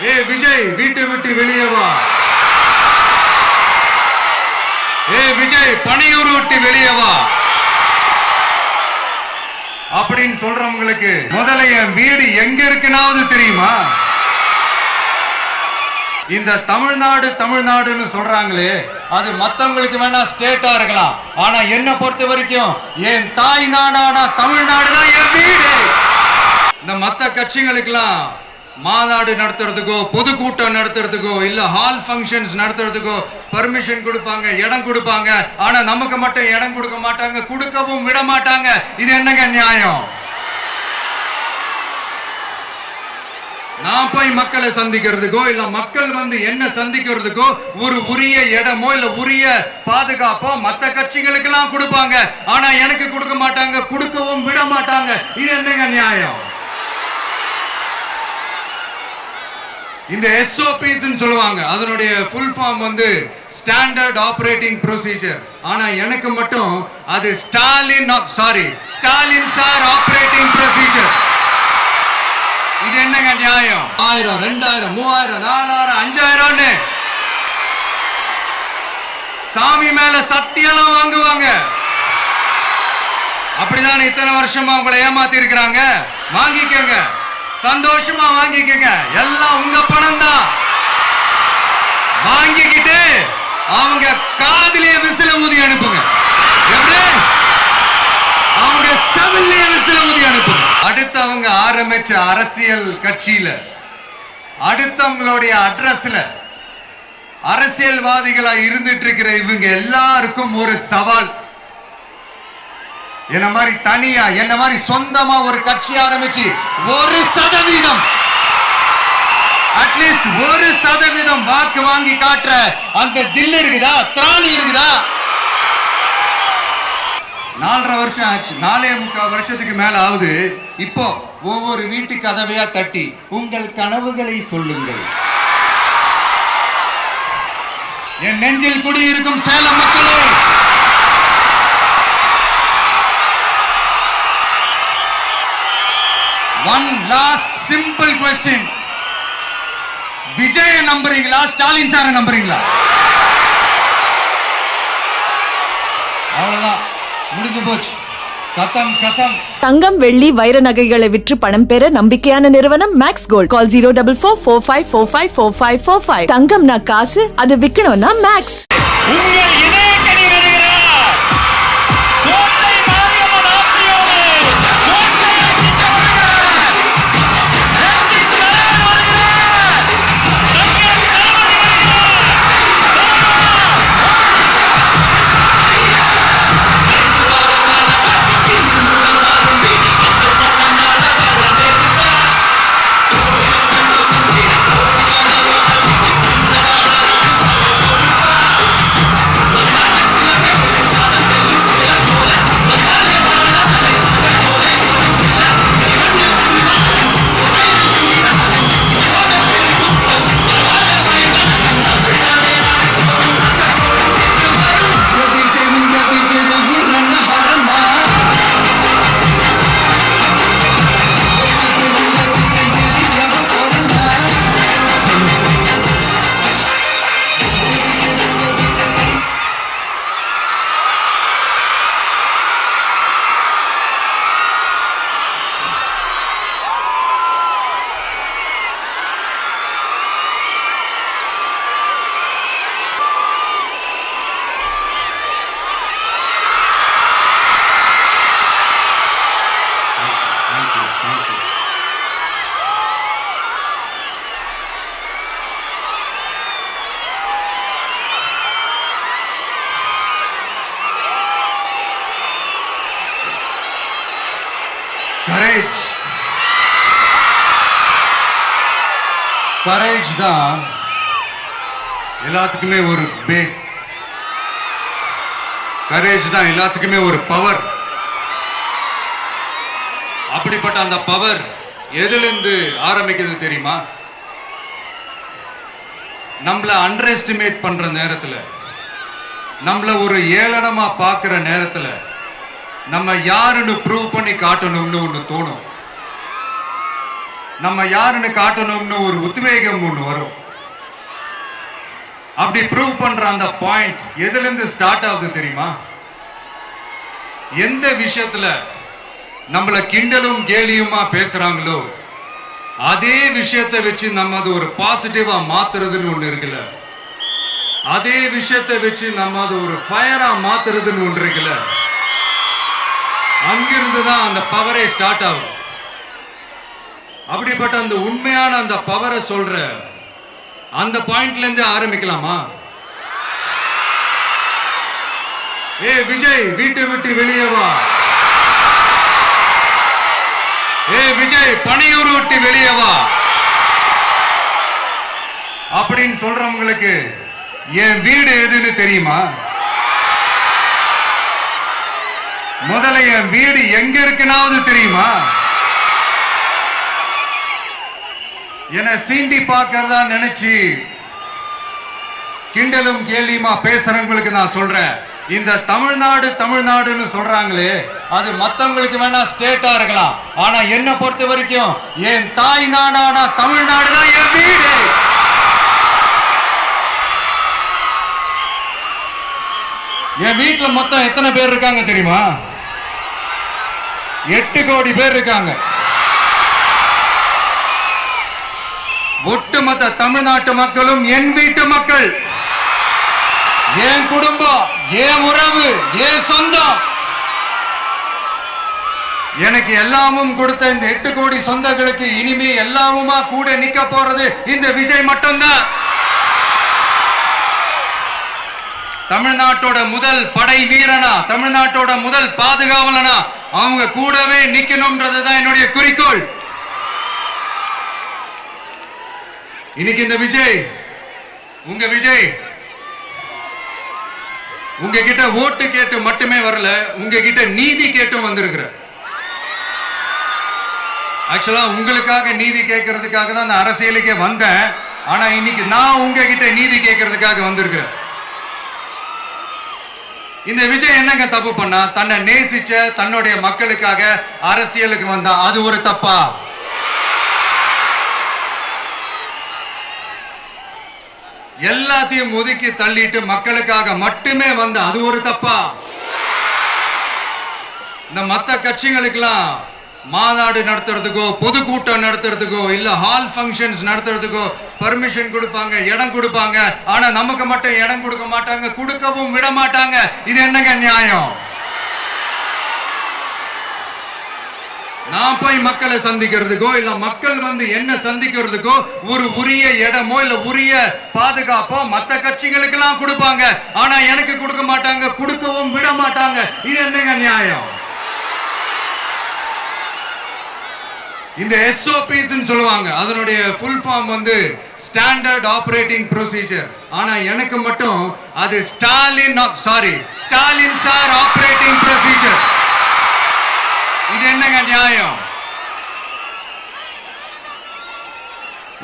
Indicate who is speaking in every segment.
Speaker 1: ஏ விஜய் வீட்டை விட்டு வெளியே வா, ஏ விஜய் பணியூர் விட்டு வெளியே வா அப்படின்னு சொல்றவங்களுக்கு முதல்ல என் வீடு எங்க இருக்குனாவது தெரியுமா? இந்த தமிழ்நாடுன்னு சொல்றாங்களே, அது மத்தவங்களுக்கு வேணா ஸ்டேட்டா இருக்கலாம், ஆனா என்ன பொறுத்த வரைக்கும் என் தாய் நாடான தமிழ்நாடு தான் என் வீடு. இந்த மத்த கட்சிகளுக்கெல்லாம் மாநாடு நடத்துறதுக்கோ பொதுக்கூட்டம் நடத்துறதுக்கோ இல்ல ஹால் ஃபங்க்ஷன்ஸ் நடத்துறதுக்கோ பர்மிஷன் கொடுப்பாங்க, இடம் கொடுப்பாங்க. ஆனா நமக்கு மட்டும் இடம் கொடுக்க மாட்டாங்க, கொடுக்கவும் விட மாட்டாங்க. இது என்னங்க நியாயம்? நான் போய் மக்களை சந்திக்கிறதுக்கோ இல்ல மக்கள் வந்து என்ன சந்திக்கிறதுக்கோ ஒரு உரிய இடமோ இல்ல உரிய பாதுகாப்போ மத்த கட்சிகளுக்கு எல்லாம் கொடுப்பாங்க, ஆனா எனக்கு கொடுக்க மாட்டாங்க, கொடுக்கவும் விட மாட்டாங்க. இது என்னங்க நியாயம்? இந்த SOPs சொல்லுவாங்க, அதனுடைய ஃபுல் ஃபார்ம் வந்து ஸ்டாண்டர்ட் ஆபரேட்டிங் ப்ரொசீஜர். ஆனா எனக்கு மட்டும் அது ஸ்டாலின் சார் ஆபரேட்டிங் ப்ரொசீஜர். இது என்னங்க நியாயம்? 1000 2000 3000 4000 5000 சாமி மேல சத்தியெல்லாம் வாங்குவாங்க. அப்படிதான் இத்தனை வருஷமா உங்களை ஏமாத்தி இருக்கிறாங்க. வாங்கிக்கங்க, சந்தோஷமா வாங்கிக்கங்க, எல்லாம் உங்க பணம் தான். வாங்கிக்கிட்டு அவங்க காதிலே விசில முதி அனுப்புங்க, எப்படி அவங்க செவிலே விசில முதி அனுப்புங்க. அடுத்து அவங்க ஆரம்பிச்ச அரசியல் கட்சியில அடுத்தவங்களுடைய அட்ரஸ்ல அரசியல்வாதிகளா இருந்துட்டு இருக்கிற இவங்க எல்லாருக்கும் ஒரு சவால். என்ன மாதிரி தனியா என்ன மாதிரி சொந்தமா ஒரு கட்சி ஆரம்பிச்சு 1% அட்லீஸ்ட் 1% வாக்கு வாங்கி காட்டுற அந்த தில் இருக்குதா, திராணி இருக்குதா? 4.5 வருஷம் ஆச்சு, 4.25 வருஷத்துக்கு மேல ஆகுது. இப்போ ஒவ்வொரு வீட்டு கதவையா தட்டி உங்கள் கனவுகளை சொல்லுங்கள். என் நெஞ்சில் குடியிருக்கும் சேலம் மக்களே, one last simple question. Vijay நம்புறீங்களா, ஸ்டாலின் சார நம்புறீங்களா? அவ்வளவுதான், முடிஞ்சு போச்சு, கதம் கதம்.
Speaker 2: தங்கம் வெள்ளி வைர நகைகளை விற்று பணம் பெற நம்பிக்கையான நிறுவனம் மேக்ஸ் கோல்ட். கால் 04445454545. தங்கம்னா காசு, அது விக்கணும்னா மேக்ஸ்.
Speaker 1: கரேஜ் தான் எல்லாத்துக்குமே ஒரு பேஸ். கரேஜ் தான் எல்லாத்துக்குமே ஒரு பவர். அப்படிப்பட்ட அந்த பவர் எதிலிருந்து ஆரம்பிக்கிறது தெரியுமா? நம்மள அண்டர் எஸ்டிமேட் பண்ற நேரத்துல, நம்மள ஒரு ஏளனமா பார்க்கிற நேரத்துல நம்ம யாருன்னு ப்ரூவ் பண்ணி காட்டணும்னு ஒண்ணு தோணும். நம்ம யாருன்னு காட்டணும்னு ஒரு உத்வேகம் ஒண்ணு வரும். அப்படி ப்ரூவ் பண்ற அந்த பாயிண்ட் எதுல இருந்து ஸ்டார்ட் ஆகுது தெரியுமா? எந்த விஷயத்துல நம்மள கிண்டலும் கேலியுமா பேசுறாங்களோ அதே விஷயத்தை வச்சு நம்ம அது ஒரு பாசிட்டிவா மாத்துறதுன்னு ஒண்ணு இருக்குல்ல, அதே விஷயத்தை வச்சு நம்ம அது ஒரு ஃபயரா மாத்துறதுன்னு ஒன்று இருக்குல்ல, அங்கிருந்து தான் அந்த பவரே ஸ்டார்ட் ஆகும். அப்படிப்பட்ட அந்த உண்மையான அந்த பவரை சொல்ற அந்த பாயிண்ட்ல இருந்து ஆரம்பிக்கலாமா? ஏ விஜய், வீட்டை விட்டு வெளியே வா. ஏ விஜய், பணியூர் விட்டு வெளியே வா அப்படின்னு சொல்றவங்களுக்கு என் வீடு எதுன்னு தெரியுமா? முதல்ல என் வீடு எங்க இருக்குனாவது தெரியுமா? என சீண்டி பார்க்கறதா நினைச்சு கிண்டலும் கேலியுமா பேசுறவங்களுக்கு நான் சொல்றேன், இந்த தமிழ்நாடு தமிழ்நாடுன்னு சொல்றாங்களே அது மத்தவங்களுக்கு வேணா ஸ்டேட்டா இருக்கலாம், ஆனா என்ன பொறுத்த வரைக்கும் என் தாய் நாடான தமிழ்நாடு தான் என் வீடு. என் வீட்டுல மொத்தம் எத்தனை பேர் இருக்காங்க தெரியுமா? 8 கோடி பேர் இருக்காங்க. ஒட்டுமொத்த தமிழ்நாட்டு மக்களும் என் வீட்டு மக்கள், என் குடும்பம், என் உறவு, என் சொந்தம். எனக்கு எல்லாமும் கொடுத்த இந்த 8 கோடி சொந்தங்களுக்கு இனிமே எல்லாமுமா கூட நிக்க போறது இந்த விஜய் மட்டும்தான். தமிழ்நாட்டோட முதல் படை வீரனா, தமிழ்நாட்டோட முதல் பாதுகாவலனா அவங்க கூடவே நிக்கணும்ன்றதுதான் என்னுடைய குறிக்கோள். இன்னைக்கு இந்த விஜய், உங்க விஜய் உங்ககிட்ட ஓட்டு கேட்டு மட்டுமே வரல, உங்ககிட்ட நீதி கேட்டும் வந்திருக்கிற. ஆக்சுவலா உங்களுக்காக நீதி கேட்கறதுக்காக தான் நான் அரசியலுக்கே வந்தேன். ஆனா இன்னைக்கு நான் உங்ககிட்ட நீதி கேட்கறதுக்காக வந்திருக்கிறேன். இந்த விஜய் என்னங்க தப்பு பண்ணா? தன்னை நேசிச்ச தன்னுடைய மக்களுக்காக அரசியலுக்கு வந்தா அது ஒரு தப்பா? எல்லாத்தையும் ஒதுக்கி தள்ளிட்டு மக்களுக்காக மட்டுமே வந்த அது ஒரு தப்பா? இந்த மத்த கட்சிகளுக்கெல்லாம் மாநாடு நடத்துறதுக்கோ பொதுக்கூட்டம் நடத்துறதுக்கோ இல்ல ஹால் ஃபங்க்ஷன்ஸ் நடத்துறதுக்கோ பர்மிஷன் கொடுப்பாங்க, இடம் கொடுப்பாங்க. ஆனா நமக்கு மட்டும் இடம் கொடுக்க மாட்டாங்க, கொடுக்கவும் விட மாட்டாங்க. இது என்னங்க நியாயம்? நான் போய் மக்களை சந்திக்கிறதுக்கோ இல்ல மக்கள் வந்து என்ன சந்திக்கிறதுக்கோ ஒரு உரிய இடமோ இல்ல உரிய பாதுகாப்போ மத்த கட்சிகளுக்கு எல்லாம் கொடுப்பாங்க. ஆனா எனக்கு கொடுக்க மாட்டாங்க, கொடுக்கவும் விட மாட்டாங்க. இது என்னங்க நியாயம்? இந்த SOPs சொல்லுவாங்க, அதனுடைய ஃபுல் ஃபார்ம் வந்து ஸ்டாண்டர்ட் ஆபரேட்டிங் ப்ரொசீஜர். ஆனா எனக்கு மட்டும் அது ஸ்டாலின் சார் ஆபரேட்டிங் ப்ரொசீஜர். இது என்னங்க நியாயம்?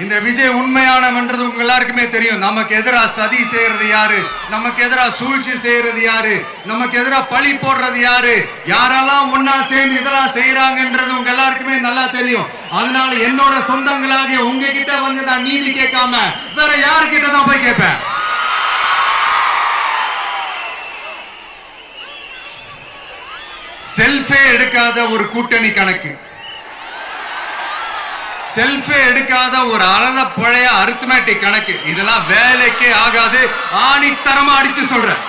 Speaker 1: இந்த விஜய் உண்மையானவன்றது உங்க எல்லாருக்குமே தெரியும். நமக்கு எதிராக சதி செய்யறது யாரு, நமக்கு எதிராக சூழ்ச்சி செய்யறது யாரு, நமக்கு எதிராக பழி போடுறது யாரு, யாரெல்லாம் ஒன்னா சேர்ந்து இதெல்லாம் செய்யறாங்கன்றது உங்க எல்லாருக்குமே நல்லா தெரியும். அதனால என்னோட சொந்தங்களாகிய உங்ககிட்ட வந்து நான் நீதி கேட்காம வேற யாருக்கிட்ட தான் போய் கேட்பேன்? செல்ஃபே எடுக்காத ஒரு கூட்டணி கணக்கு, செல்ஃபே எடுக்காத ஒரு அறத பழைய அரித்மேட்டிக் கணக்கு, இதெல்லாம் வேலைக்கே ஆகாது. ஆணித்தரமா அடிச்சு சொல்றேன்.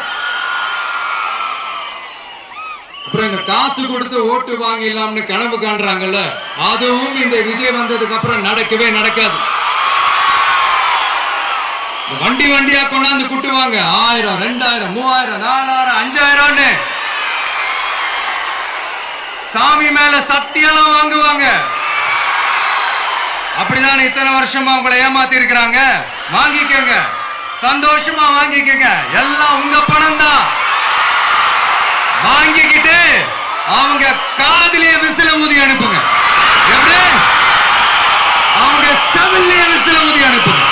Speaker 1: அப்புறம் இந்த காசு கொடுத்து ஓட்டு வாங்கிடலாம்னு கனவு காண்றாங்கல்ல, அதுவும் இந்த விஜய் வந்ததுக்கு அப்புறம் நடக்கவே நடக்காது. வண்டி வண்டியா கொண்டாந்து குட்டுவாங்க. 1000, 2000, 3000, 4000, 5000 சாமி மேல சத்தியெல்லாம் வாங்குவாங்க. அப்படிதான் இத்தனை வருஷமா உங்களை ஏமாத்தி இருக்கிறாங்க. வாங்கிக்கங்க, சந்தோஷமா வாங்கிக்கங்க. எல்லாம் உங்க பணம் தான். வாங்கிக்கிட்டு அவங்க காதிலேயே விசில ஊதி அனுப்புங்க. எப்படி? அவங்க செவிலியே விசில ஊதி அனுப்புங்க.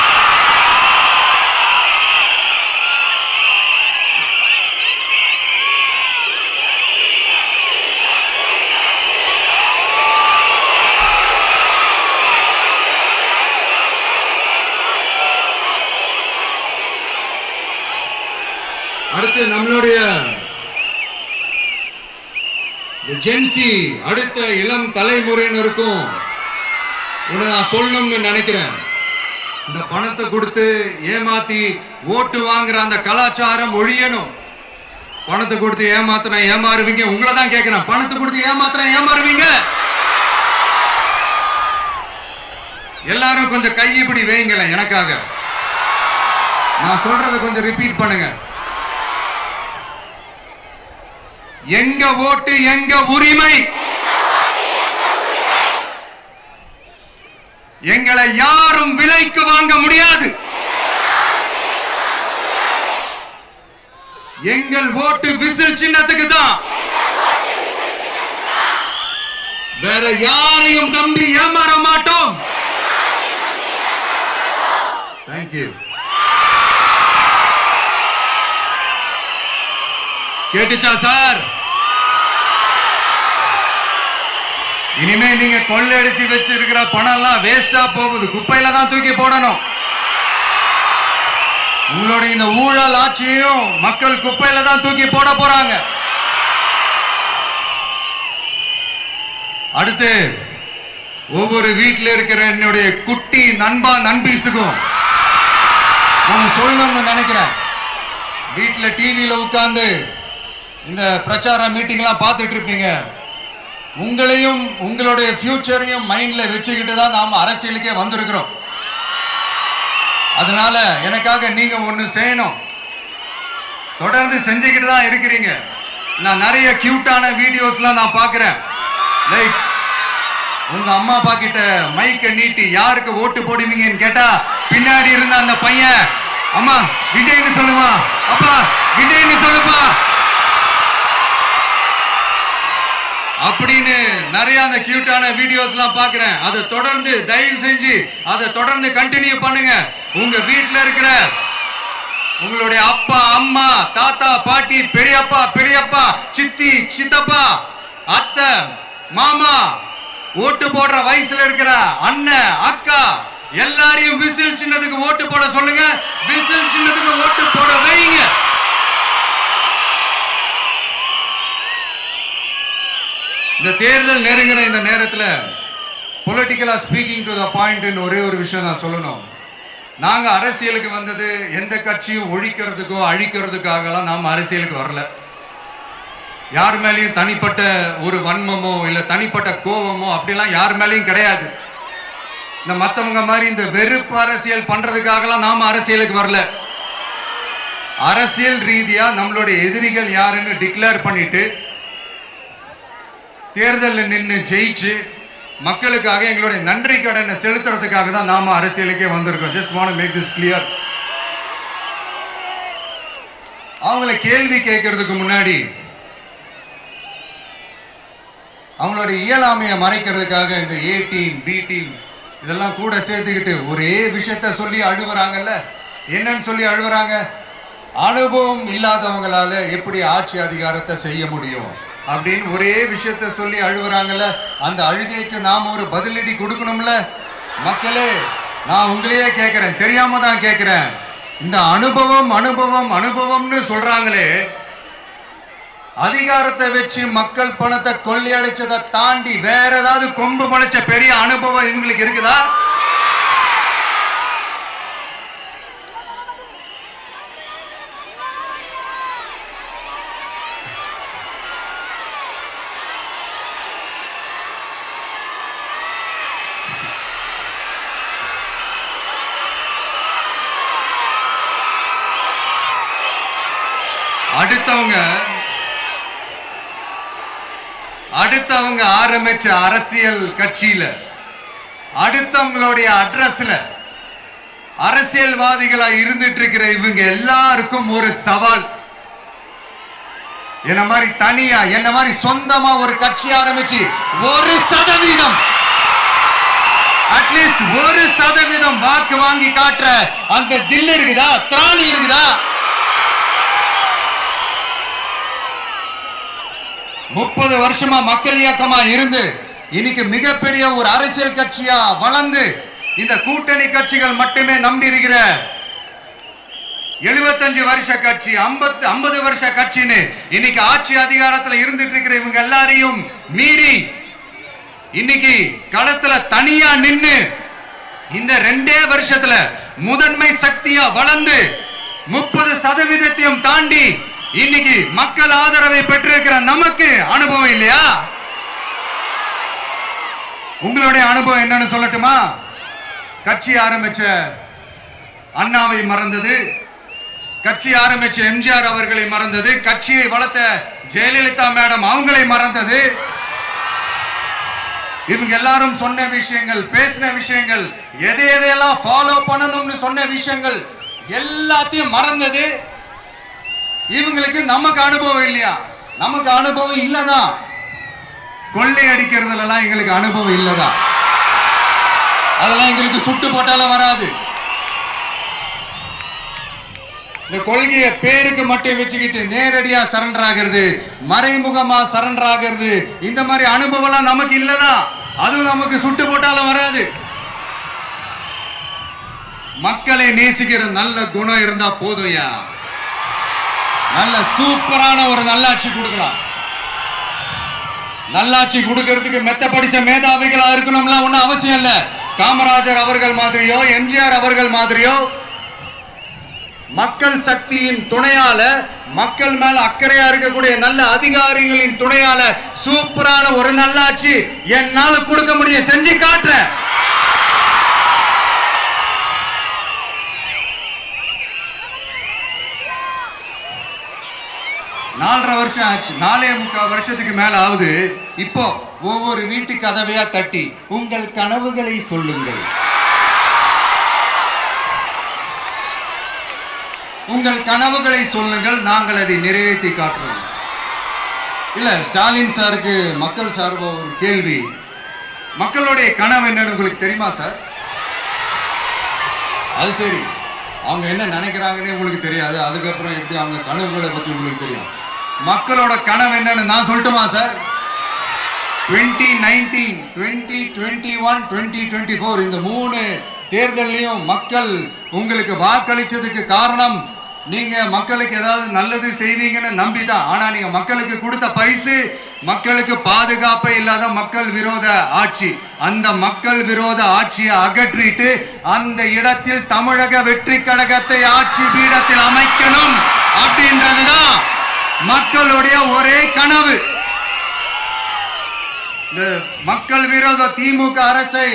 Speaker 1: அடுத்து நம்மளுடைய ஜென்சி அடுத்த இளம் தலைமுறையினருக்கும் ஒன்று நான் சொல்லணும்னு நினைக்கிறேன். இந்த பணத்தை கொடுத்து ஏமாத்தி ஓட்டு வாங்குற அந்த கலாச்சாரம் ஒழியணும். பணத்தை கொடுத்து ஏமாத்தினா ஏமாறுவீங்க. உங்களை தான் கேட்கிறேன், பணத்தை கொடுத்து ஏமாத்தினா ஏமாறுவீங்க? எல்லாரும் கொஞ்சம் கை இப்படி வைங்களேன் எனக்காக. நான் சொல்றதை கொஞ்சம் ரிப்பீட் பண்ணுங்க. எங்க ஓட்டு எங்க உரிமை. எங்களை யாரும் விலைக்கு வாங்க முடியாது. எங்கள் ஓட்டு விசில் சின்னத்துக்கு தான். வேற யாரையும் நம்பி ஏமாற மாட்டோம். தேங்க்யூ. கேட்டுச்சா சார்? இனிமே நீங்க கொள்ளையடிச்சு வச்சிருக்கிற பணம் எல்லாம் வேஸ்டா போகுது, குப்பையில தான் தூக்கி போடணும். உங்களுடைய இந்த ஊழல் ஆட்சியும் மக்கள் குப்பையில தான் தூக்கி போட போறாங்க. அடுத்து ஒவ்வொரு வீட்டில் இருக்கிற என்னுடைய குட்டி நண்பா நண்பீஸுக்கும் ஒன்னு சொல்லணும்னு நினைக்கிறேன். வீட்டில் டிவியில உட்கார்ந்து இந்த பிரச்சார மீட்டிங்லாம் பார்த்துட்டு இருப்பீங்க. உங்களையும் உங்களுடைய ஃபியூச்சரையும் மைண்ட்ல வச்சுக்கிட்டு தான் நாம அரசியலுக்கே வந்திருக்கிறோம். அதனால எனக்காக நீங்க ஒண்ணு செய்யணும். தொடர்ந்து செஞ்சுக்கிட்டு தான் இருக்கிறீங்க. நான் நிறைய கியூட்டான வீடியோஸ்லாம் நான் பார்க்கிறேன். லைக் உங்க அம்மா அப்பா கிட்ட மைக்க நீட்டி யாருக்கு ஓட்டு போடுவீங்கன்னு கேட்டா பின்னாடி இருந்த அந்த பையன், அம்மா விஜய்னு சொல்லுவா, அப்பா விஜய்னு சொல்லுப்பா அப்படின்னு நிறைய அந்த கியூட்டான வீடியோஸ்லாம் பார்க்கிறேன். அதை தொடர்ந்து தயவு செஞ்சு அதை தொடர்ந்து கண்டினியூ பண்ணுங்க. உங்க வீட்டில் இருக்கிற உங்களுடைய அப்பா அம்மா தாத்தா பாட்டி பெரியப்பா பெரியப்பா சித்தி சித்தப்பா அத்தை மாமா ஓட்டு போடுற வயசுல இருக்கிற அண்ணன் அக்கா எல்லாரையும் விசில் சின்னத்துக்கு ஓட்டு போட சொல்லுங்க. விசில் சின்னத்துக்கு ஓட்டு போட வைங்க. இந்த தேர்தல் நெருங்கிற இந்த நேரத்தில் பொலிட்டிக்கலா ஸ்பீக்கிங் டு த பாயிண்ட் ஒரே ஒரு விஷயம் நான் சொல்லணும். நாங்க அரசியலுக்கு வந்தது எந்த கட்சியும் ஒழிக்கிறதுக்கோ அழிக்கிறதுக்காகலாம் நாம் அரசியலுக்கு வரல. யார் மேலேயும் தனிப்பட்ட ஒரு வன்மமோ இல்ல தனிப்பட்ட கோபமோ அப்படிலாம் யார் மேலேயும் கிடையாது. இந்த மற்றவங்க மாதிரி இந்த வெறுப்பு அரசியல் பண்றதுக்காகலாம் நாம அரசியலுக்கு வரல. அரசியல் ரீதியா நம்மளுடைய எதிரிகள் யாருன்னு டிக்ளேர் பண்ணிட்டு தேர்தலில் நின்று ஜெயிச்சு மக்களுக்காக எங்களுடைய நன்றி கடனை செலுத்துறதுக்காக தான் நாம அரசியலுக்கே வந்திருக்கோம். Just want to make this clear. அவங்களை கேள்வி கேட்கறதுக்கு முன்னாடி அவங்களுடைய இயலாமையை மறைக்கிறதுக்காக இந்த ஏ டீம் பி டீம் இதெல்லாம் கூட சேர்த்துக்கிட்டு ஒரே விஷயத்த சொல்லி அழுகுறாங்கல்ல. என்னன்னு சொல்லி அழுகுறாங்க? அனுபவம் இல்லாதவங்களால எப்படி ஆட்சி அதிகாரத்தை செய்ய முடியும் அப்படின்னு ஒரே விஷயத்த சொல்லி அழுகுறாங்கல்ல. அந்த அழுகைக்கு நாம் ஒரு பதிலடி கொடுக்கணும்ல. மக்களே, நான் உங்களையே கேட்கிறேன், தெரியாம தான் கேட்கிறேன். இந்த அனுபவம் அனுபவம் அனுபவம்னு சொல்றாங்களே, அதிகாரத்தை வச்சு மக்கள் பணத்தை கொள்ளையடிச்சதை தாண்டி வேற ஏதாவது கொம்பு முளைச்ச பெரிய அனுபவம் இவங்களுக்கு இருக்குதா? அடுத்தவங்க ஆரம்பிச்ச அரசியல் கட்சியில அடுத்தவங்களுடைய அட்ரஸ்ல அரசியல்வாதிகளா இருந்துட்டு இருக்கிற இவங்க எல்லாருக்கும் ஒரு சவால். என்ன மாதிரி தனியா என்ன மாதிரி சொந்தமா ஒரு கட்சி ஆரம்பிச்சு 1% அட்லீஸ்ட் 1% வாக்கு வாங்கி காட்டுற அந்த தில் இருக்குதா, திராணி இருக்குதா? 30 வருஷமா மக்கள் இயக்கமா இருந்து இன்னைக்கு மிகப்பெரிய ஒரு அரசியல் கட்சியா வளர்ந்து இந்த கூட்டணி கட்சிகள் மட்டுமே நம்பி இருக்கிற 75 வருஷ கட்சி, 50 வருஷ கட்சின்னு இன்னைக்கு ஆட்சி அதிகாரத்துல இருந்துட்டு இருக்கிற இவங்க எல்லாரையும் மீறி இன்னைக்கு களத்துல தனியா நின்னு இந்த 2 வருஷத்துல முதன்மை சக்தியா வளர்ந்து 30% தாண்டி இன்னைக்கு மக்கள் ஆதரவை பெற்றிருக்கிற நமக்கு அனுபவம் இல்லையா? உங்களுடைய அனுபவம் என்னன்னு சொல்லட்டுமா? கட்சி ஆரம்பிச்ச அண்ணாவை மறந்தது, கட்சி ஆரம்பிச்ச எம்ஜிஆர் அவர்களை மறந்தது, கட்சியை வளர்த்த ஜெயலலிதா மேடம் அவங்களை மறந்தது. இவங்க எல்லாரும் சொன்ன விஷயங்கள், பேசின விஷயங்கள், எதையெல்லாம் ஃபாலோ பண்ணணும்னு சொன்ன விஷயங்கள் எல்லாத்தையும் மறந்தது. இவங்களுக்கு நமக்கு அனுபவம் இல்லையா? நமக்கு அனுபவம் இல்லதான். கொள்ளை அடிக்கிறதுல எங்களுக்கு அனுபவம் இல்லதான். அதெல்லாம் எங்களுக்கு சுட்டு போட்டாலும் வராது. இந்த கொள்கையை பேருக்கு மட்டும் வச்சுக்கிட்டு நேரடியா சரண்டர் ஆகிறது, மறைமுகமா சரண்டர் ஆகிறது, இந்த மாதிரி அனுபவம் நமக்கு இல்லதான். அதுவும் நமக்கு சுட்டு போட்டாலும் வராது. மக்களை நேசிக்கிற நல்ல குணம் இருந்தா போதும்யா. நல்ல சூப்பரான ஒரு நல்லாட்சி கொடுக்கலாம். நல்லாட்சி கொடுக்கிறதுக்கு மெத்த படிச்ச மேதாவிகளா இருக்கணும்லாம் ஒன்னும் அவசியம் இல்ல. காமராஜர் அவர்கள் மாதிரியோ எம்ஜிஆர் அவர்கள் மாதிரியோ மக்கள் சக்தியின் துணையால, மக்கள் மேல அக்கறையா இருக்கக்கூடிய நல்ல அதிகாரிகளின் துணையால சூப்பரான ஒரு நல்லாட்சி என்னால கொடுக்க முடியும், செஞ்சு காட்டுறேன். நாலரை வருஷம் ஆச்சு, 4.25 வருஷத்துக்கு மேல ஆகுது. இப்போ ஒவ்வொரு வீட்டு கதவையா தட்டி உங்கள் கனவுகளை சொல்லுங்கள், உங்கள் கனவுகளை சொல்லுங்கள், நாங்கள் அதை நிறைவேற்றி காட்டுறோம். இல்ல, ஸ்டாலின் சாருக்கு மக்கள் சார்பா ஒரு கேள்வி. மக்களுடைய கனவு என்னன்னு உங்களுக்கு தெரியுமா சார்? அது சரி, அவங்க என்ன நினைக்கிறாங்கன்னு உங்களுக்கு தெரியாது, அதுக்கப்புறம் எப்படி அவங்க கனவுகளை பத்தி உங்களுக்கு தெரியும். மக்களோட கனவு என்னன்னு நான் சொல்லட்டுமா சார்? 2019, 2021, 2024 இந்த 3 தேர்தலையும் மக்கள் உங்களுக்கு வாக்களிச்சதுக்கு காரணம் நீங்க மக்களுக்கு ஏதாவது நல்லது செய்வீங்கன்னு நம்பிதான். ஆனா நீங்க மக்களுக்கு கொடுத்த பரிசு மக்களுக்கு பாதுகாப்பே இல்லாத மக்கள் விரோத ஆட்சி. அந்த மக்கள் விரோத ஆட்சியை அகற்றிட்டு அந்த இடத்தில் தமிழக வெற்றி கழகத்தை ஆட்சி பீடத்தில் அமைக்கணும் அப்படின்றதுதான் மக்களுடைய ஒரே கனவு. இந்த மக்கள் விரோத திமுக அரசை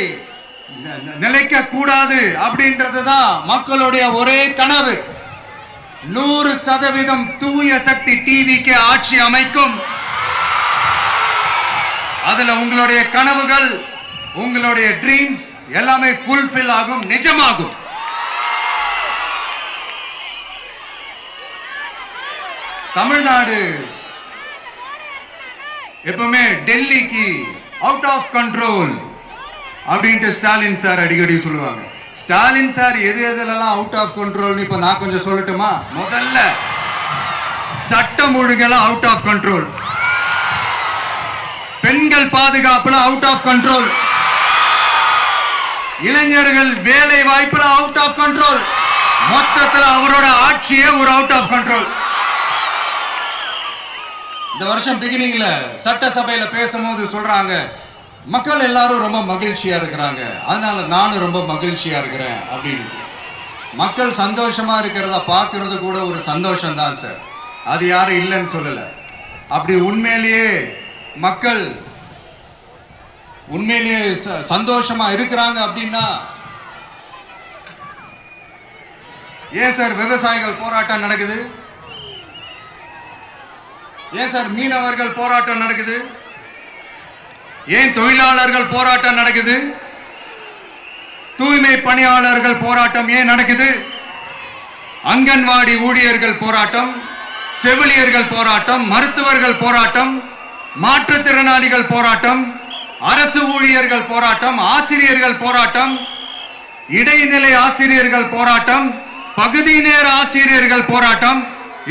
Speaker 1: நிலைக்க கூடாது அப்படின்றதுதான் மக்களுடைய ஒரே கனவு. 100% தூய சக்தி டிவிக்கு ஆட்சி அமைக்கும். அதுல உங்களுடைய கனவுகள், உங்களுடைய ட்ரீம்ஸ் எல்லாமே ஃபுல்ஃபில் ஆகும், நிஜமாகும். தமிழ்நாடு எப்பவுமே டெல்லிக்கு அவுட் ஆஃப் கண்ட்ரோல் அப்படின்ட்டு ஸ்டாலின் சார் அடிக்கடி சொல்லுவாங்க. ஸ்டாலின் சார் எதெல்லாம் அவுட் ஆஃப் கண்ட்ரோல் இப்ப நான் கொஞ்சம் சொல்லட்டுமா? முதல்ல சட்டம் ஒழுங்கெல்லாம் அவுட் ஆஃப் கண்ட்ரோல், பெண்கள் பாதுகாப்புல அவுட் ஆஃப் கண்ட்ரோல், இளைஞர்கள் வேலை வாய்ப்புல அவுட் ஆஃப் கண்ட்ரோல், மொத்தத்தில் அவரோட ஆட்சியே ஒரு அவுட் ஆஃப் கண்ட்ரோல். இந்த வருஷம் பிகினிங்ல சட்டசபையில பேசும்போது சொல்றாங்க, மக்கள் எல்லாரும் ரொம்ப மகிழ்ச்சியா இருக்கிறாங்க, அதனால நானும் ரொம்ப மகிழ்ச்சியா இருக்கிறேன் அப்படின்னு. மக்கள் சந்தோஷமா இருக்கிறத பார்க்கறது கூட ஒரு சந்தோஷம் தான் சார், அது யாரும் இல்லைன்னு சொல்லல. அப்படி உண்மையிலேயே மக்கள் உண்மையிலேயே சந்தோஷமா இருக்கிறாங்க அப்படின்னா ஏன் சார் விவசாயிகள் போராட்டம் நடக்குது? ஏன் சார் மீனவர்கள் போராட்டம் நடக்குது? ஏன் தொழிலாளர்கள் போராட்டம் நடக்குது? தூய்மை பணியாளர்கள் போராட்டம் ஏன் நடக்குது? அங்கன்வாடி ஊழியர்கள் போராட்டம், செவிலியர்கள் போராட்டம், மருத்துவர்கள் போராட்டம், மாற்றுத்திறனாளிகள் போராட்டம், அரசு ஊழியர்கள் போராட்டம், ஆசிரியர்கள் போராட்டம், இடைநிலை ஆசிரியர்கள் போராட்டம், பகுதி நேர ஆசிரியர்கள் போராட்டம்.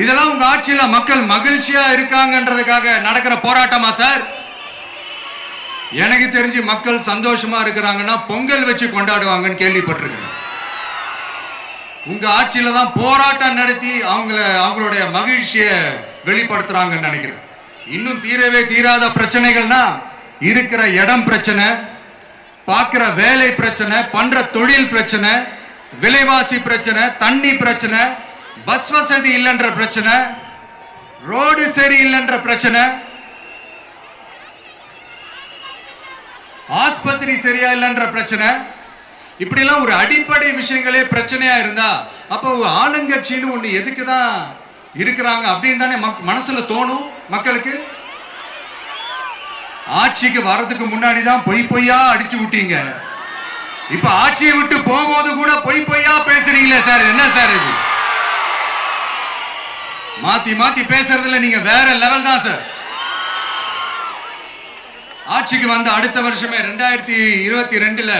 Speaker 1: இதெல்லாம் உங்க ஆட்சியில மக்கள் மகிழ்ச்சியா இருக்காங்கன்றதுக்காக நடக்கிற போராட்டமா சார்? எனக்கு தெரிஞ்சு மக்கள் சந்தோஷமா இருக்கிறாங்கன்னா பொங்கல் வச்சு கொண்டாடுவாங்கன்னு கேள்விப்பட்டிருக்கேன். உங்க ஆட்சியில தான் போராட்டம் நடத்தி அவங்களுடைய மகிழ்ச்சியை வெளிப்படுத்துறாங்கன்னு நினைக்கிறேன். இன்னும் தீரவே தீராத பிரச்சனைகள்னா இருக்கிற இடம் பிரச்சனை, பார்க்கிற வேலை பிரச்சனை, பண்ற தொழில் பிரச்சனை, விலைவாசி பிரச்சனை, தண்ணி பிரச்சனை, பஸ் வசதி இல்லைன்ற பிரச்சனை, ரோடு சரி இல்லைன்ற பிரச்சனை, ஆஸ்பத்திரி சரியா இல்லைன்ற பிரச்சனை, இப்படி எல்லாம் ஒரு அடிப்படை விஷயங்களே பிரச்சனையா இருந்தா அப்போ ஆளுங்கட்சின்னு ஒண்ணு எதுக்குதான் இருக்கிறாங்க அப்படின்னு தானே மனசுல தோணும் மக்களுக்கு. ஆட்சிக்கு வர்றதுக்கு முன்னாடி தான் பொய்யா அடிச்சு விட்டீங்க. இப்ப ஆட்சியை விட்டு போகும்போது கூட பொய்யா பேசுறீங்களே சார், என்ன சார் இது? மாத்தி மாத்தி பேசுறதுல நீங்க வேற லெவல் தான் சார். ஆட்சிக்கு வந்த அடுத்த வருஷமே 2022ல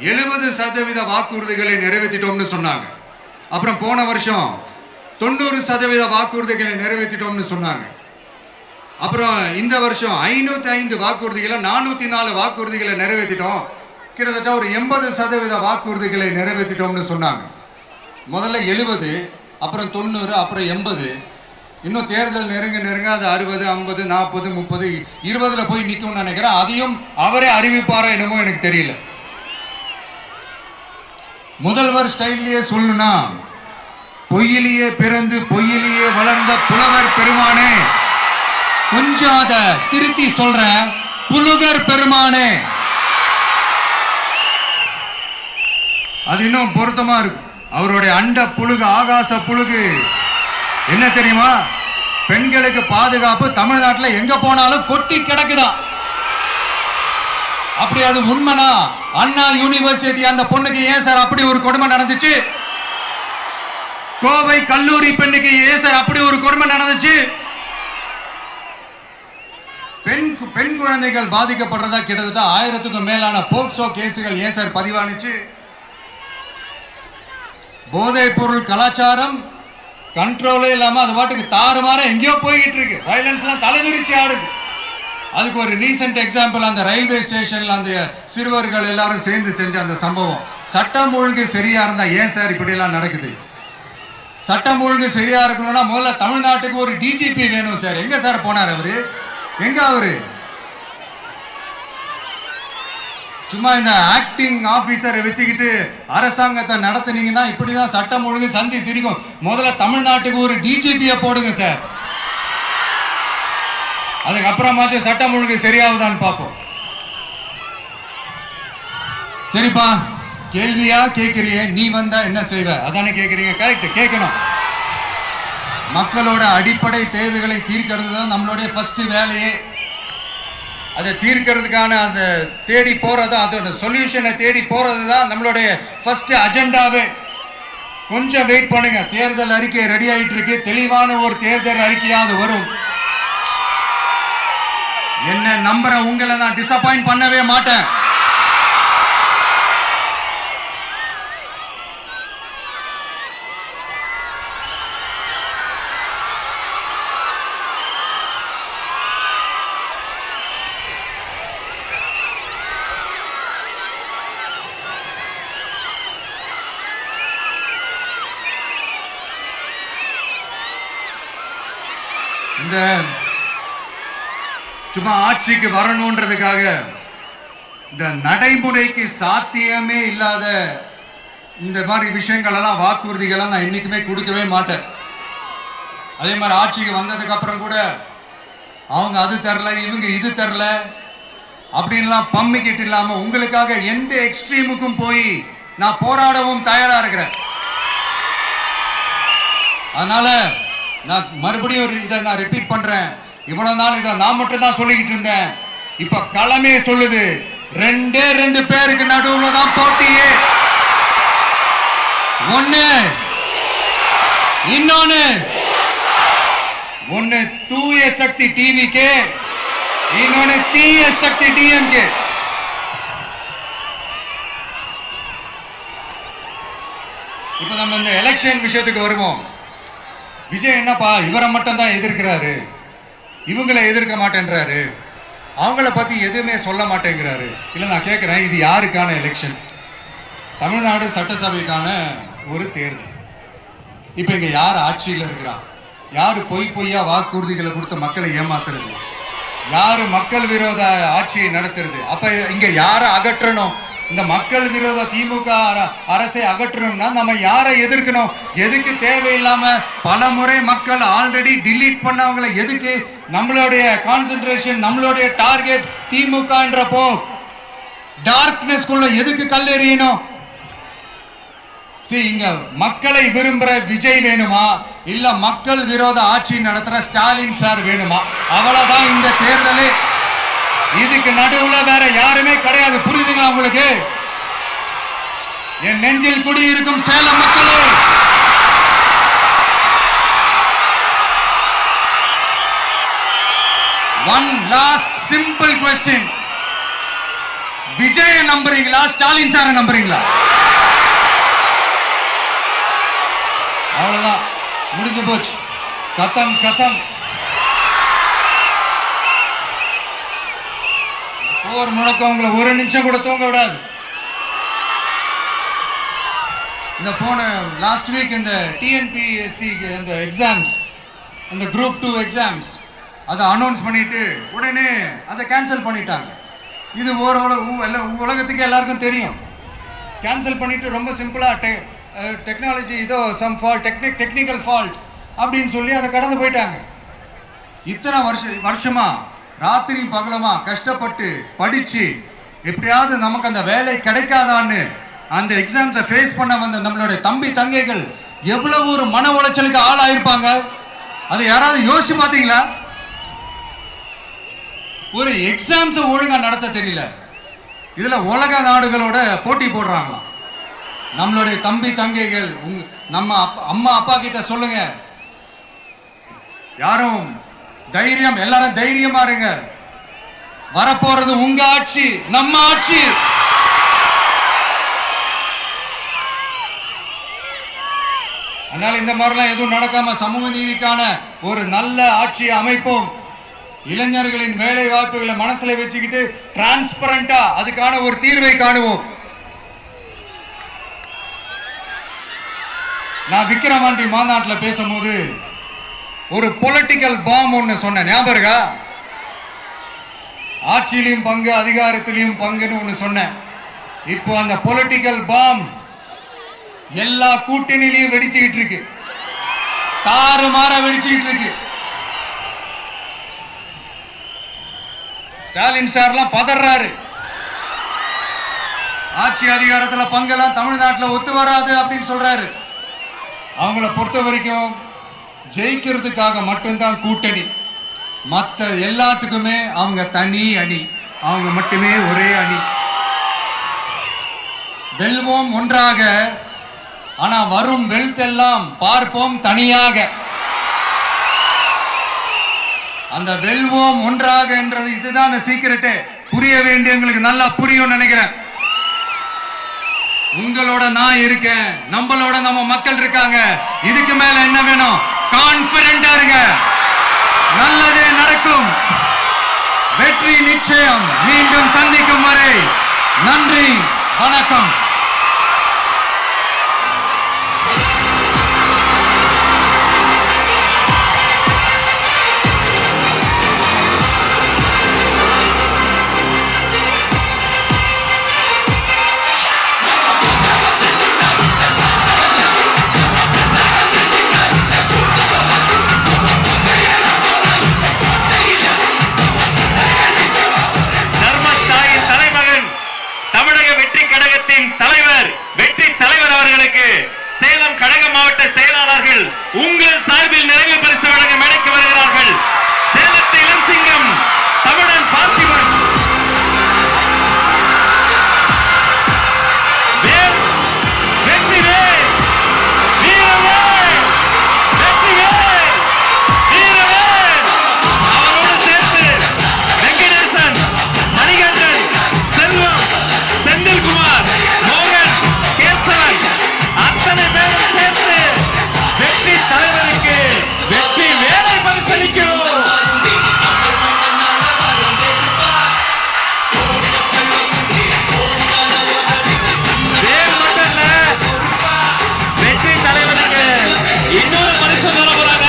Speaker 1: 70% வாக்குறுதிகளை நிறைவேற்றிட்டோம்னு சொன்னாங்க. அப்புறம் போன வருஷம் 90% வாக்குறுதிகளை நிறைவேற்றிட்டோம்னு சொன்னாங்க. அப்புறம் இந்த வருஷம் 505 வாக்குறுதிகளை 404 வாக்குறுதிகளை நிறைவேற்றிட்டோம். கிட்டத்தட்ட ஒரு 80% வாக்குறுதிகளை நிறைவேற்றிட்டோம்னு சொன்னாங்க. முதல்ல 70, அப்புறம் 90, அப்புறம் 80. இன்னும் தேர்தல் நெருங்க அது 60, 50, 40, 30, 20ல போய் நிற்கும்னு நினைக்கிறேன். அதையும் அவரே அறிவிப்பாரா என்னமோ எனக்கு தெரியல. முதல்வர் ஸ்டைல்லையே சொல்லணும்னா, பொய்யிலேயே பிறந்து பொய்யிலேயே வளர்ந்த புலவர் பெருமானே, கொஞ்சம் அத திருத்தி சொல்றேன், புலுகர் பெருமானே. அது இன்னும் பொருத்தமா இருக்கும். அவருடைய அண்ட புழுகு, ஆகாச புழுகு என்ன தெரியுமா? பெண்களுக்கு பாதுகாப்பு தமிழ்நாட்டில் எங்க போனாலும் கொட்டி கிடக்குதான். அப்படி அது உண்மைனா அண்ணா யூனிவர்சிட்டி அந்த பொண்ணுக்கு ஏன் சார் அப்படி ஒரு கொடுமை நடந்துச்சு? கோவை கல்லூரி பெண்ணுக்கு ஏன் சார் அப்படி ஒரு கொடுமை நடந்துச்சு? பெண் குழந்தைகள் பாதிக்கப்படுறதா கிட்டத்தட்ட 1000க்கும் மேலான போக்சோ கேசுகள் ஏன் சார் பதிவானுச்சு? போதைப் பொருள் கலாச்சாரம் கண்ட்ரோலே இல்லாம அது பாட்டுக்கு தாறுமாற எங்கேயோ போய்கிட்டு இருக்கு. வயலன்ஸ் எல்லாம் தலைவிரிச்சு ஆடுது. அதுக்கு ஒரு ரீசெண்ட் எக்ஸாம்பிள், அந்த ரயில்வே ஸ்டேஷன்ல அந்த சிறுவர்கள் எல்லாரும் சேர்ந்து செஞ்ச அந்த சம்பவம். சட்டம் ஒழுங்கு சரியா இருந்தா ஏன் சார் இப்படி எல்லாம் நடக்குது? சட்டம் ஒழுங்கு சரியா இருக்கணும்னா முதல்ல தமிழ்நாட்டுக்கு ஒரு டிஜிபி வேணும் சார். எங்க சார் போனார் அவரு? எங்க அவரு? சும்மா இந்த ஆக்டிங் ஆபீசரை வச்சுக்கிட்டு அரசாங்கத்தை நடத்துனீங்கன்னா இப்படிதான் சட்டம் ஒழுங்கு சந்தி சிரிக்கும். முதல்ல தமிழ்நாட்டுக்கு ஒரு டிஜிபியை போடுங்க சார். அதுக்கப்புறமாச்சும் சட்டம் ஒழுங்கு சரியாகுதான்னு பார்ப்போம். சரிப்பா, கேள்வியா கேட்கிறியே, நீ வந்தா என்ன செய்வ அதானே கேட்கறீங்க. கரெக்ட், கேட்கணும். மக்களோட அடிப்படை தேவைகளை தீர்க்கிறது தான் நம்மளுடைய ஃபர்ஸ்ட் வேலையே. அதை தீர்க்கிறதுக்கான அந்த தேடி போறது, அதோட சொல்யூஷனை தேடி போறது தான் நம்மளுடைய ஃபர்ஸ்ட் அஜெண்டாவே. கொஞ்சம் வெயிட் பண்ணுங்க, தேர்தல் அறிக்கை ரெடி ஆயிட்டு இருக்கு. தெளிவான ஒரு தேர்தல் அறிக்கையாவது வரும். என்ன நம்புற உங்களை நான் டிசப்பாயிண்ட் பண்ணவே மாட்டேன். இந்த சும்மா ஆட்சிக்கு வரணும்ன்றதுக்காக இந்த நடைமுறைக்கு சாத்தியமே இல்லாத இந்த மாதிரி விஷயங்கள் எல்லாம், வாக்குறுதிகளை நான் என்னைக்குமே கொடுக்கவே மாட்டேன். அதே மாதிரி ஆட்சிக்கு வந்ததுக்கு அப்புறம் கூட அவங்க அது தரல, இவங்க இது தரல அப்படின்லாம் பம்மிக்கிட்டு இல்லாம உங்களுக்காக எந்த எக்ஸ்ட்ரீமுக்கும் போய் நான் போராடவும் தயாரா இருக்கிறேன். அதனால நான் மறுபடியும் இதை நான் ரிப்பீட் பண்றேன். இவ்வளவு நாள் இதை நான் மட்டும் தான் சொல்லிக்கிட்டு இருந்தேன். இப்ப களமே சொல்லுது, 2 பேருக்கு நடுவுல தான் போட்டியே. ஒண்ணு தூய சக்தி டிவிக்கு, இன்னொன்னு தீய சக்தி டிஎம்கே. இப்ப நம்ம இந்த எலெக்ஷன் விஷயத்துக்கு வருவோம். விஜய் என்னப்பா இவரை மட்டும் தான் எதிர்க்கிறாரு, இவங்களை எதிர்க்க மாட்டேன்றாரு, அவங்கள பத்தி எதுவுமே சொல்ல மாட்டேங்கிறாரு. இல்ல நான் கேட்கிறேன், இது யாருக்கான எலெக்ஷன்? தமிழ்நாடு சட்டசபைக்கான ஒரு தேர்தல். இப்ப இங்க யார் ஆட்சியில் இருக்கிறா? யாரு பொய்யா வாக்குறுதிகளை கொடுத்து மக்களை ஏமாத்துறது? யாரு மக்கள் விரோத ஆட்சியை நடத்துறது? அப்ப இங்க யாரை அகற்றணும்? இந்த மக்கள் விரோத திமுக அரசை அகற்றணும்னா நம்ம யாரை எதிர்க்கணும்? எதுக்கு தேவையில்லாம பல முறை மக்கள் ஆல்ரெடி டிலீட் பண்ணவங்களை எதுக்கு நம்மளுடைய கான்சென்ட்ரேஷன், நம்மளுடைய டார்கெட் திமுகன்றப்போ டார்க்னஸ் குள்ள எதுக்கு கல்லெறியணும்? இங்க மக்களை விரும்புற விஜய் வேணுமா, இல்ல மக்கள் விரோத ஆட்சி நடத்துற ஸ்டாலின் சார் வேணுமா? அவ்வளவுதான் இந்த தேர்தலே. இதுக்கு நடுவுல வேற யாருமே கிடையாது. புரியுதுங்களா உங்களுக்கு? என் நெஞ்சில் குடியிருக்கும் சேலம் மக்களே, one last simple question. Vijaya நம்புறீங்களா, ஸ்டாலின் சார நம்புறீங்களா? அவ்வளவுதான், முடிஞ்சு போச்சு. கதம் கதம். போர் முழக்கவங்களை ஒரு நிமிஷம் கூட தூங்க விடாது. இந்த போன லாஸ்ட் வீக் இந்த டிஎன்பிஎஸ்சி இந்த எக்ஸாம்ஸ், இந்த குரூப் 2 எக்ஸாம்ஸ் அதை அனௌன்ஸ் பண்ணிட்டு உடனே அதை கேன்சல் பண்ணிட்டாங்க. இது உலகத்துக்கு எல்லாருக்கும் தெரியும். கேன்சல் பண்ணிட்டு ரொம்ப சிம்பிளா டெக்னாலஜி ஏதோ சம் ஃபால்ட், டெக்னிக்கல் ஃபால்ட் அப்படின்னு சொல்லி அதை கடந்து போயிட்டாங்க. இத்தனை வருஷமா ராத்திரி பகலமா கஷ்டப்பட்டு படிச்சு எப்படியாவது நமக்கு அந்த வேலை கிடைக்காதான்னு அந்த எக்ஸாம்ஸை ஃபேஸ் பண்ண வந்த நம்மளுடைய தம்பி தங்கைகள் எவ்வளவு ஒரு மன உளைச்சலுக்கு ஆளாயிருப்பாங்க. அதை யாராவது யோசிச்சு பார்த்தீங்களா? ஒரு எக்ஸாம்ஸை ஒழுங்கா நடத்த தெரியல, இதுல உலக நாடுகளோட போட்டி போடுறாங்களாம். நம்மளுடைய தம்பி தங்கைகள் நம்ம அம்மா அப்பா கிட்ட சொல்லுங்க, யாரும் தைரியம், எல்லாரும் தைரியமா இருங்க. வரப்போறது உங்க ஆட்சி, நம்ம ஆட்சி. அதனால இந்த மாதிரிலாம் எதுவும் நடக்காம சமூக நீதிக்கான ஒரு நல்ல ஆட்சியை அமைப்போம். இளைஞர்களின் வேலை வாய்ப்புகளை மனசுல வச்சுக்கிட்டு டிரான்ஸ்பரண்டா அதுக்கான ஒரு தீர்வை காணுவோம். நான் விக்கிரவாண்டி மாநாட்டில் பேசும்போது ஒரு பொலிட்டிக்கல் பாம் ஒன்று சொன்னேன், ஞாபகம் இருக்கா? ஆட்சியிலையும் பங்கு, அதிகாரத்திலையும் பங்குன்னு ஒன்று சொன்னேன். இப்போ அந்த பொலிட்டிக்கல் பாம் எல்லா கூட்டணியிலையும் வெடிச்சுக்கிட்டு இருக்கு, தாறுமாற வெடிச்சுக்கிட்டு இருக்கு. ஸ்டாலின் சார்லாம் பதறாரு. ஆட்சி அதிகாரத்தில் பங்கெல்லாம் தமிழ்நாட்டில் ஒத்து வராது அப்படின்னு சொல்றாரு. அவங்கள பொறுத்த வரைக்கும் ஜெயிக்கிறதுக்காக மட்டும்தான் கூட்டணி, மற்ற எல்லாத்துக்குமே அவங்க தனி அணி, அவங்க மட்டுமே ஒரே அணி. வெல்வோம் ஒன்றாக, ஆனா வரும் வெல்த் எல்லாம் பார்ப்போம் தனியாக. அந்த வெல்வோம் ஒன்றாக என்றது இதுதான் அந்த சீக்கிரட்டே. புரிய வேண்டியவங்களுக்கு நல்லா புரியும் நினைக்கிறேன். உங்களோட நான் இருக்கேன், நம்மளோட நம்ம மக்கள் இருக்காங்க. இதுக்கு மேல என்ன வேணும்? கான்பிடென்டா இருங்க, நல்லதே நடக்கும், வெற்றி நிச்சயம். மீண்டும் சந்திக்கும் வரை நன்றி, வணக்கம். சேலம் கழக மாவட்ட செயலாளர்கள் உங்கள் சார்பில் நிறைவு பரிசு வழங்க மேடைக்கு வருகிறார்கள். சேலத்து இளம் சிங்கம் தமிழன் பார்த்திபன், அவரோடு சேர்த்து வெங்கடேசன், மணிகண்டன், செல்வம், செந்தில்குமார், மோகன், கேசவன், அத்தனை பேரும் சேர்த்து வெற்றி தலைவருக்கு வெற்றி வேலை பரிசளிக்கிறோம்.
Speaker 3: இன்னொரு பரிசு தர போறாங்க.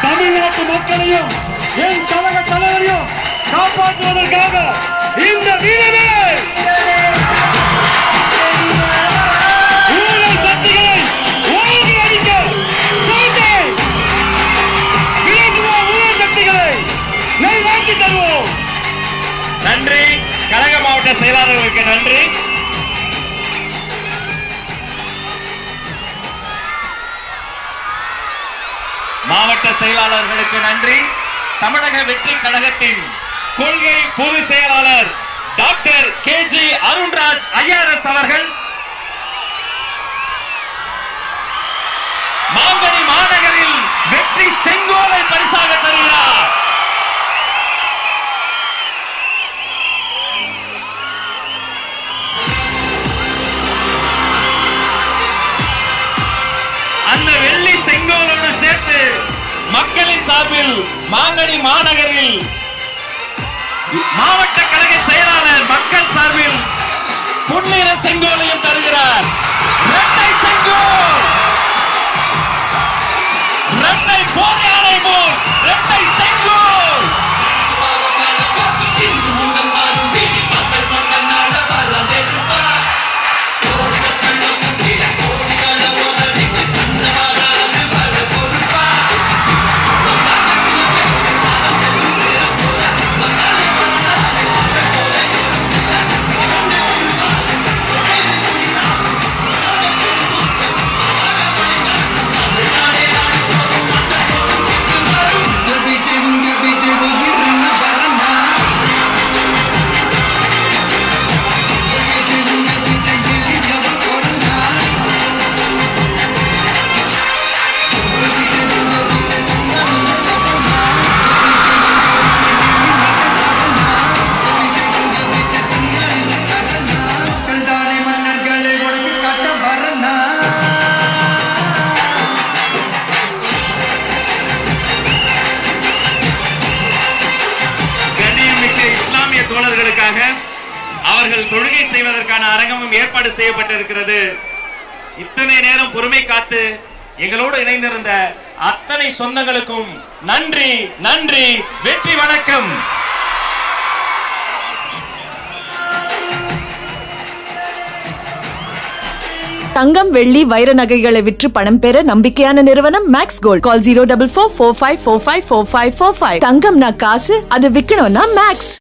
Speaker 4: தமிழ்நாட்டு மக்களையும் என் கழக தலைவரையும் காப்பாற்றுவதற்காக இந்த வீரனே ஊழல் சக்திகளை ஓங்கி அடிக்க சோட்டை விரட்டுவோம். ஊழல் சக்திகளை நல்வாக்கி தருவோம்.
Speaker 3: நன்றி. கழக மாவட்ட செயலாளர்களுக்கு நன்றி. மாவட்ட செயலாளர்களுக்கு நன்றி. தமிழக வெற்றி கழகத்தின் கொள்கை பொதுச் செயலாளர் டாக்டர் கேஜி அருண்ராஜ் ஐஆர்எஸ் அவர்கள் மாங்கனி மாநகரில் வெற்றி செங்கோலை பரிசாக தருகிறார். அந்த வெள்ளி செங்கோலோடு சேர்த்து மக்களின் சார்பில் மாங்கனி மாநகரில் மாவட்ட கழக செயலாளர் மக்கள் சார்பில் பொன்னிற செங்கோலையும் தருகிறார். இரட்டை செங்கோல், இரட்டை போர் யானை போல் இரட்டை செங்கோல். தோழர்களுக்காக அவர்கள் தொழுகை செய்வதற்கான அரங்கமும் ஏற்பாடு செய்யப்பட்டிருக்கிறது. இத்தனை நேரம் பொறுமை காத்து எங்களோடு இணைந்திருந்த அத்தனை சொந்தங்களுக்கும் நன்றி, நன்றி, வெற்றி, வணக்கம்.
Speaker 2: தங்கம், வெள்ளி, வைர நகைகளை விற்று பணம் பெற நம்பிக்கையான நிறுவனம் மேக்ஸ் கோல்ட். கால் 04445454545. தங்கம்னா காசு, அது விக்கணும்னா மேக்ஸ்.